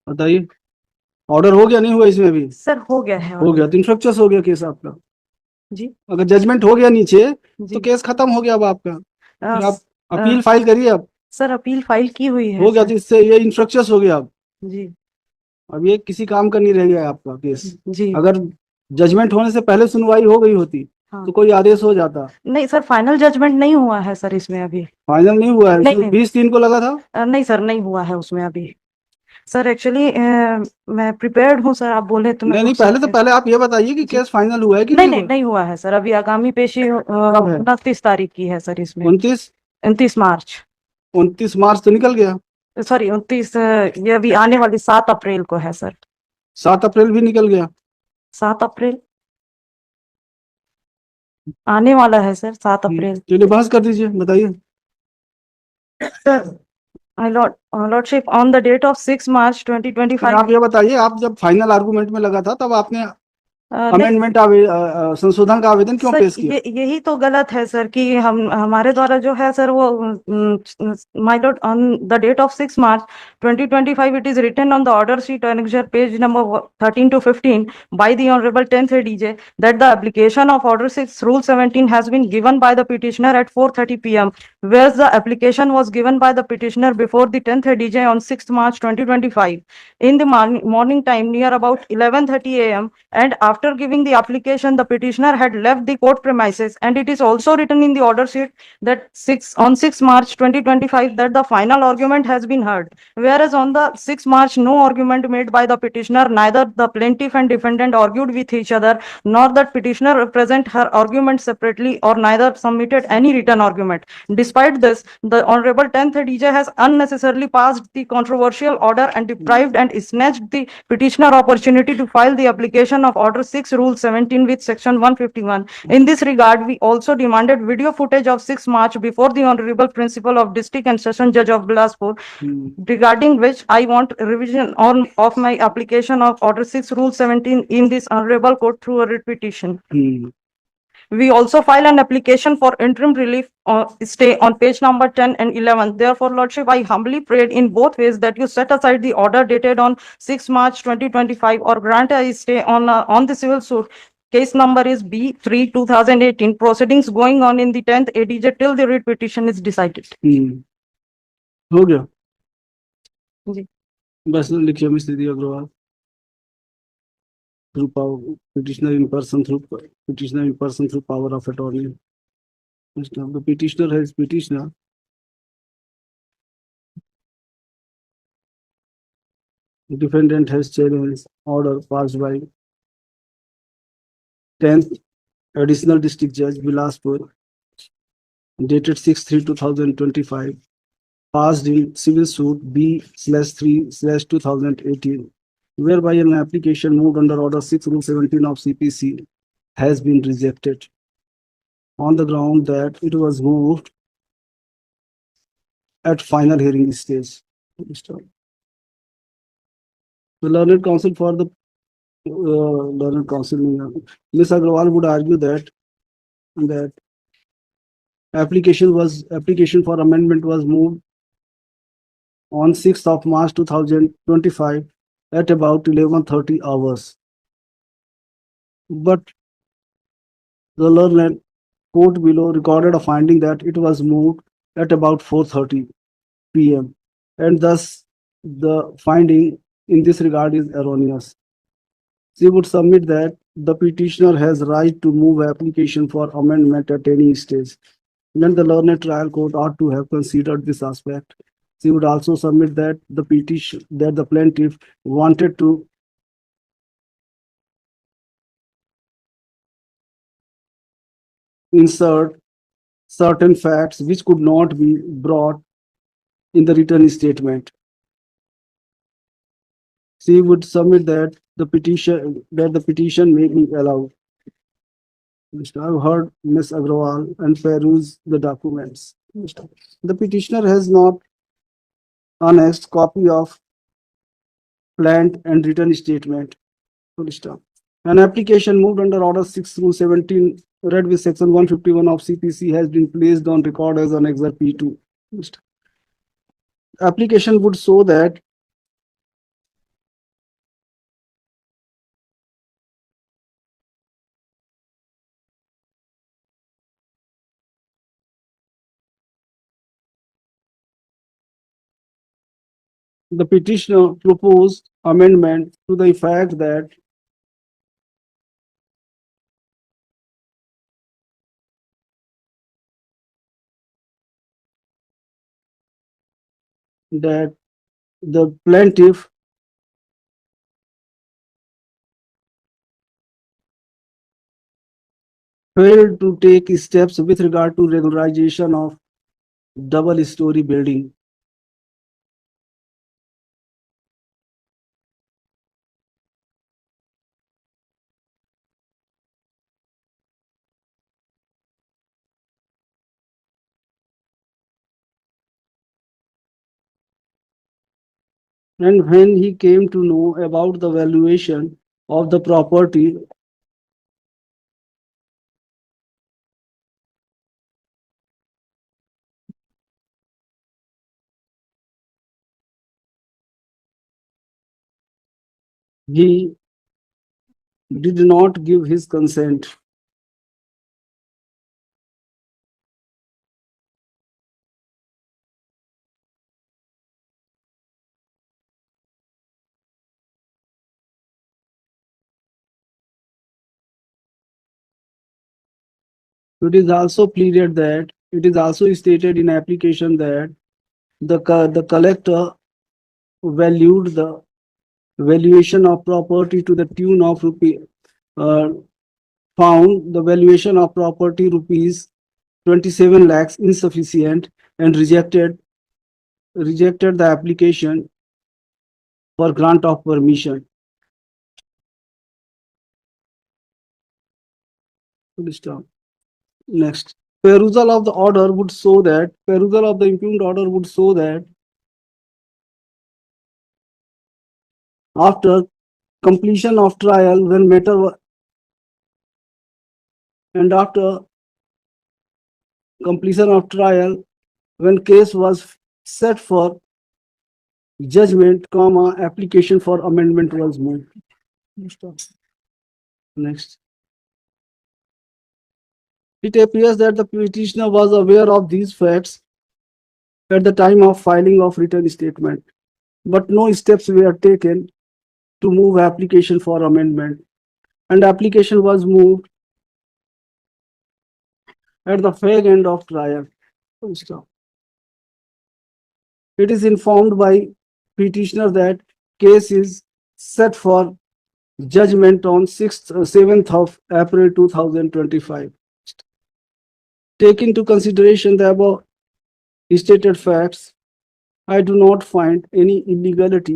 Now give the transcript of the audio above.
बताइए, ऑर्डर हो गया नहीं हुआ इसमें भी? सर हो गया है हो गया तो इन्फ्रक्चर्स हो गया केस आपका। जी अगर जजमेंट हो गया नीचे तो जी। केस खत्म हो गया अब आपका। फिर आप अ, अपील फाइल करिए अब। सर अपील फाइल की हुई है हो गया सर। तो इससे ये इन्फ्रक्चर्स हो गया अब। जी अब ये किसी काम का नहीं रह गया आपका केस। जी। अगर जजमेंट होने से पहले सुनवाई हो गई होती हाँ तो कोई आदेश हो जाता। नहीं सर, फाइनल जजमेंट नहीं हुआ है सर इसमें अभी। फाइनल नहीं हुआ है, नहीं इसमें नहीं 20/3 को लगा था। नहीं सर, नहीं हुआ है उसमें अभी। सर एक्चुअली मैं प्रिपेयर्ड हूँ सर, आप बोले तो मैं नहीं नहीं, उस पहले तो पहले आप ये बताइए कि जी। केस फाइनल हुआ है कि नहीं नहीं नहीं हुआ। नहीं हुआ है सर, अभी आगामी पेशी कब है? 29 तारीख की है सर इसमें। 29? 29 मार्च। 29 मार्च तो निकल गया। सॉरी 29, ये अभी आने वाली 7 अप्रैल को है सर। 7 अप्रैल भी निकल गया। 7 अप्रैल आने वाला है सर, 7 अप्रैल। चलिए बहस कर दीजिए, बताइए। Sir my lordship, on the date of 6 March फिर 2025। आप ये बताइए, आप जब फाइनल आर्गुमेंट में लगा था तब आपने नहीं अमेंडमेंट संशोधन का आवेदन क्यों सर, पेश किया? यही तो गलत है सर कि हम हमारे द्वारा जो है सर वो my lord, on the date of 6 March 2025 it is written on the order sheet annexure page number 13 to 15 by the honorable 10th ADJ that the application of order 6 rule 17 has been given by the petitioner at 4:30 p.m. whereas the application was given by the petitioner before the 10th ADJ on 6th March 2025 in the morning time near about 11:30 a.m. and after giving the application the petitioner had left the court premises, and it is also written in the order sheet that 6 March 2025 that the final argument has been heard, whereas on the 6 March no argument made by the petitioner, neither the plaintiff and defendant argued with each other, nor that petitioner present her argument separately, or neither submitted any written argument. Despite this, the honorable 10th DJ has unnecessarily passed the controversial order and deprived and snatched the petitioner opportunity to file the application of order 6 rule 17 with section 151. In this regard, we also demanded video footage of 6 March before the honorable principal of district and session judge of Bilaspur, regarding which I want revision of my application of order 6 rule 17 in this honorable court through a writ petition. We also file an application for interim relief stay on page number 10 and 11. Therefore, Lordship, I humbly prayed in both ways that you set aside the order dated on 6 March 2025 or grant a stay on the civil suit. Case number is B3 2018. Proceedings going on in the 10th ADJ till the writ petition is decided. हो गया जी। बस लिखिए मिस्त्री Agarwal through power petitioner in person through power of attorney. The petitioner has petitioner. The defendant has challenged order passed by 10th Additional District Judge Bilaspur dated 6/3/2025, passed in civil suit B/3/2018, whereby an application moved under order 6 rule 17 of CPC has been rejected on the ground that it was moved at final hearing stage. The learned counsel for the learned counsel, Ms. Agrawal would argue that application for amendment was moved on 6th of March 2025 at about 11:30 hours. But the learned court below recorded a finding that it was moved at about 4:30 p.m. and thus the finding in this regard is erroneous. She would submit that the petitioner has right to move application for amendment at any stage. Then the learned trial court ought to have considered this aspect. She would also submit that the plaintiff wanted to insert certain facts which could not be brought in the written statement. She would submit that the petition may be allowed. I've heard Ms. Agrawal and peruse the documents. The petitioner has not annexed copy of planned and written statement. An application moved under order 6 through 17 read with section 151 of CPC has been placed on record as annexure P2. Application would show that The petitioner proposed amendment to the effect that the plaintiff failed to take steps with regard to regularization of double-story building. And when he came to know about the valuation of the property, he did not give his consent. It is also pleaded that it is also stated in application that the collector valued the valuation of property to the tune of found the valuation of property rupees 27 lakhs insufficient and rejected the application for grant of permission. Next, perusal of the order would show that perusal of the impugned order would show that after completion of trial, when matter and after completion of trial, when case was set for judgment, application for amendment was moved. Next. It appears that the petitioner was aware of these facts at the time of filing of written statement, but no steps were taken to move application for amendment, and application was moved at the fag end of trial. It is informed by petitioner that case is set for judgment on 7th of April 2025. Take into consideration the above stated facts, I do not find any illegality